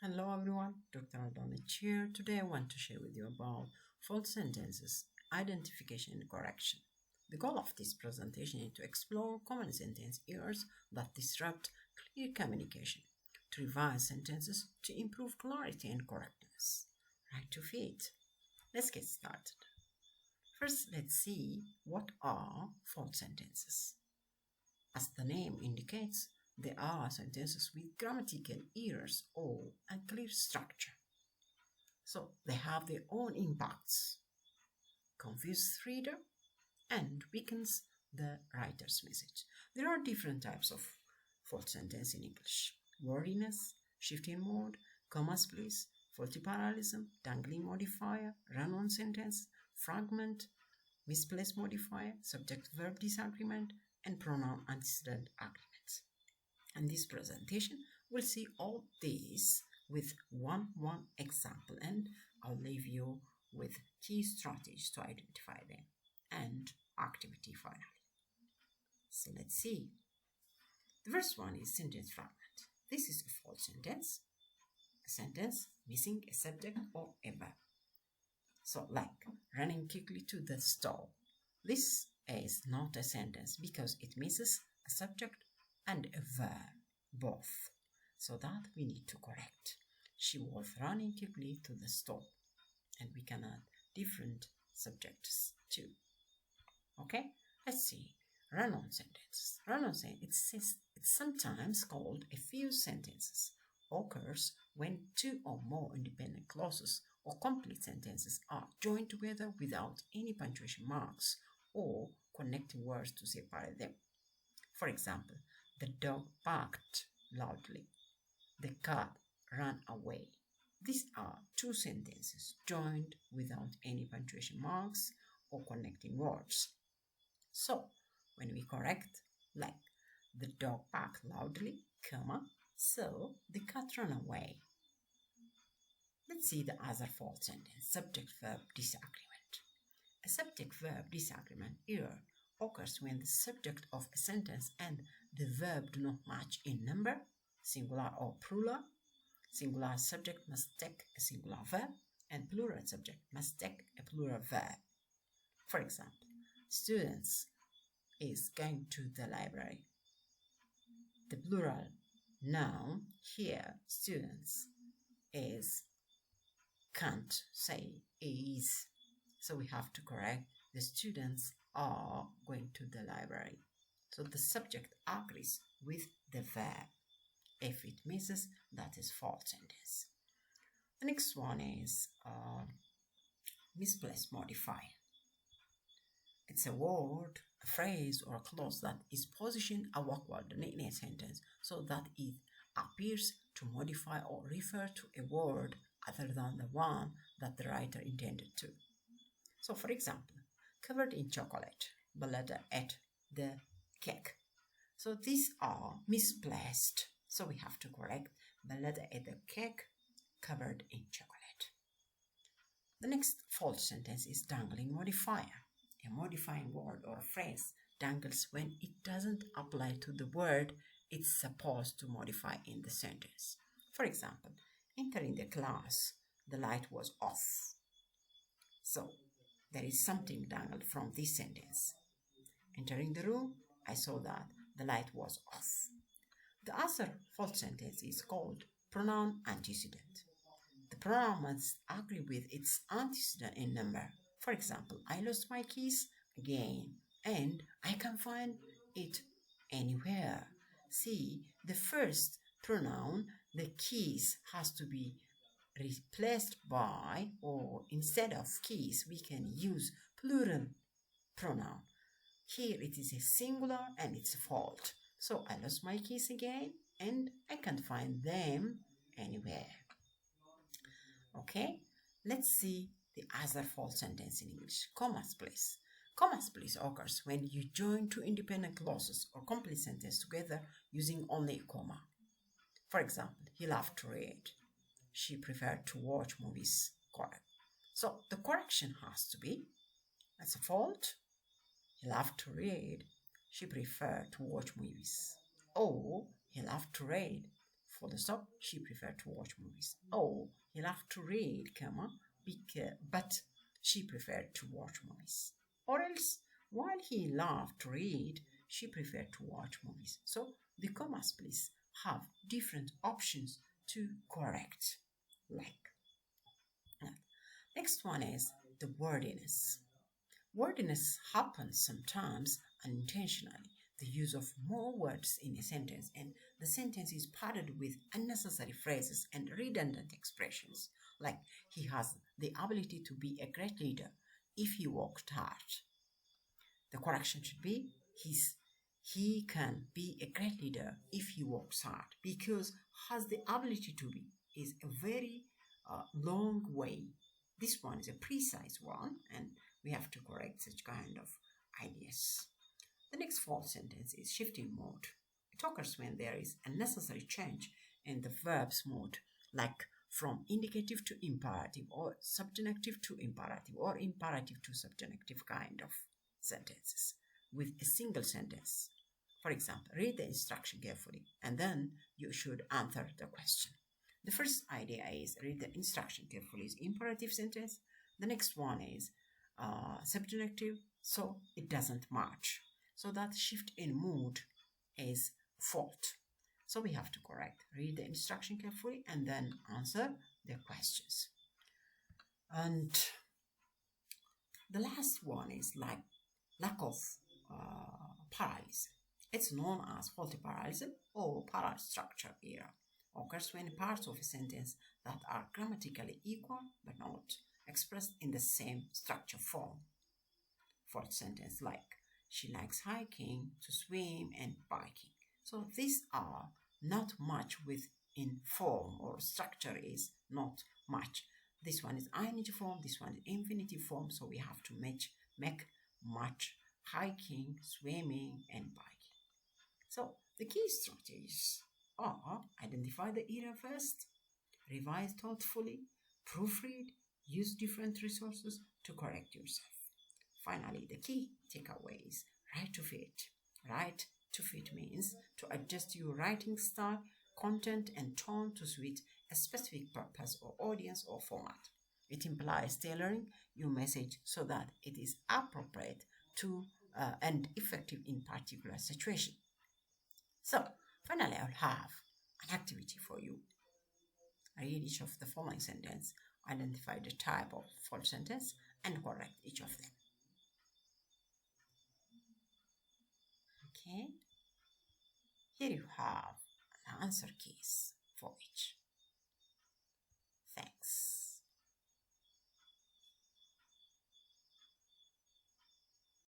Hello everyone, Dr. Adonich here. Today I want to share with you about false sentences, identification and correction. The goal of this presentation is to explore common sentence errors that disrupt clear communication, to revise sentences to improve clarity and correctness. Right to feet. Let's get started. First, let's see what are false sentences. As the name indicates, they are sentences with grammatical errors or unclear structure. So they have their own impacts, confuse reader, and weakens the writer's message. There are different types of false sentence in English: wordiness, shifting mode, commas place, faulty parallelism, dangling modifier, run-on sentence, fragment, misplaced modifier, subject-verb disagreement, and pronoun antecedent agreements. In this presentation, we'll see all these with one example, and I'll leave you with key strategies to identify them and activity finally. So let's see. The first one is sentence fragment. This is a false sentence, a sentence missing a subject or a verb. So like running quickly to the store. This is not a sentence because it misses a subject and a verb, both. So that we need to correct. She was running quickly to the store. And we can add different subjects too. Okay, let's see. Run-on sentences. Run-on sentence, it's sometimes called a fused sentences. Occurs when two or more independent clauses or complete sentences are joined together without any punctuation marks or connecting words to separate them. For example, the dog barked loudly. The cat ran away. These are two sentences joined without any punctuation marks or connecting words. So, when we correct, like the dog barked loudly, comma, so the cat ran away. Let's see the other false sentence, subject-verb disagreement. A subject-verb disagreement error occurs when the subject of a sentence and the verb do not match in number, singular or plural. Singular subject must take a singular verb, and plural subject must take a plural verb. For example, students is going to the library. The plural noun here, students, is can't say is. So we have to correct the students are going to the library. So the subject agrees with the verb. If it misses, that is false sentence. The next one is misplaced modifier. It's a word, a phrase, or a clause that is positioned awkwardly in a sentence so that it appears to modify or refer to a word other than the one that the writer intended to. So, for example, covered in chocolate, Balada ate the cake. So these are misplaced. So we have to correct Balada ate the cake covered in chocolate. The next false sentence is dangling modifier. A modifying word or phrase dangles when it doesn't apply to the word it's supposed to modify in the sentence. For example, entering the class, the light was off. So there is something dangled from this sentence. Entering the room, I saw that the light was off. The other false sentence is called pronoun antecedent. The pronoun must agree with its antecedent in number. For example, I lost my keys again and I can find it anywhere. See, the first pronoun, the keys, has to be replaced by, or instead of keys, we can use plural pronoun. Here it is a singular and it's a fault. So I lost my keys again and I can't find them anywhere. Okay, let's see the other false sentence in English. Commas place. Commas place occurs when you join two independent clauses or complete sentences together using only a comma. For example, he loved to read. She preferred to watch movies. Correct. So the correction has to be, that's a fault. He loved to read. She preferred to watch movies. Or he loved to read. full stop, she preferred to watch movies. Oh, he loved to read, comma, but she preferred to watch movies. Or else, while he loved to read, she preferred to watch movies. So the commas, please, have different options to correct. Like, next one is the wordiness. Wordiness happens sometimes unintentionally. The use of more words in a sentence, and the sentence is padded with unnecessary phrases and redundant expressions. Like, he has the ability to be a great leader if he worked hard. The correction should be he can be a great leader if he works hard, because has the ability to be is a very long way. This one is a precise one, and we have to correct such kind of ideas. The next false sentence is shifting mode. It occurs when there is a necessary change in the verb's mode, like from indicative to imperative, or subjunctive to imperative, or imperative to subjunctive kind of sentences with a single sentence. For example, read the instruction carefully and then you should answer the question. The first idea is read the instruction carefully is imperative sentence. The next one is subjunctive, so it doesn't match. So that shift in mood is fault. So we have to correct. Read the instruction carefully and then answer the questions. And the last one is like lack of parallelism. It's known as faulty parallelism or parallel structure error. Occurs when parts of a sentence that are grammatically equal but not expressed in the same structure form. False sentence like she likes hiking, to swim, and biking. So these are not much within form, or structure is not much. This one is ing form, this one is infinitive form, so we have to make much hiking, swimming, and biking. So the key strategies are identify the error first, revise thoughtfully, proofread, use different resources to correct yourself. Finally, the key takeaway is write to fit. Write to fit means to adjust your writing style, content, and tone to suit a specific purpose or audience or format. It implies tailoring your message so that it is appropriate to and effective in particular situation. So, finally, I'll have an activity for you. Read each of the following sentence, identify the type of false sentence, and correct each of them. Okay, here you have an answer keys for each.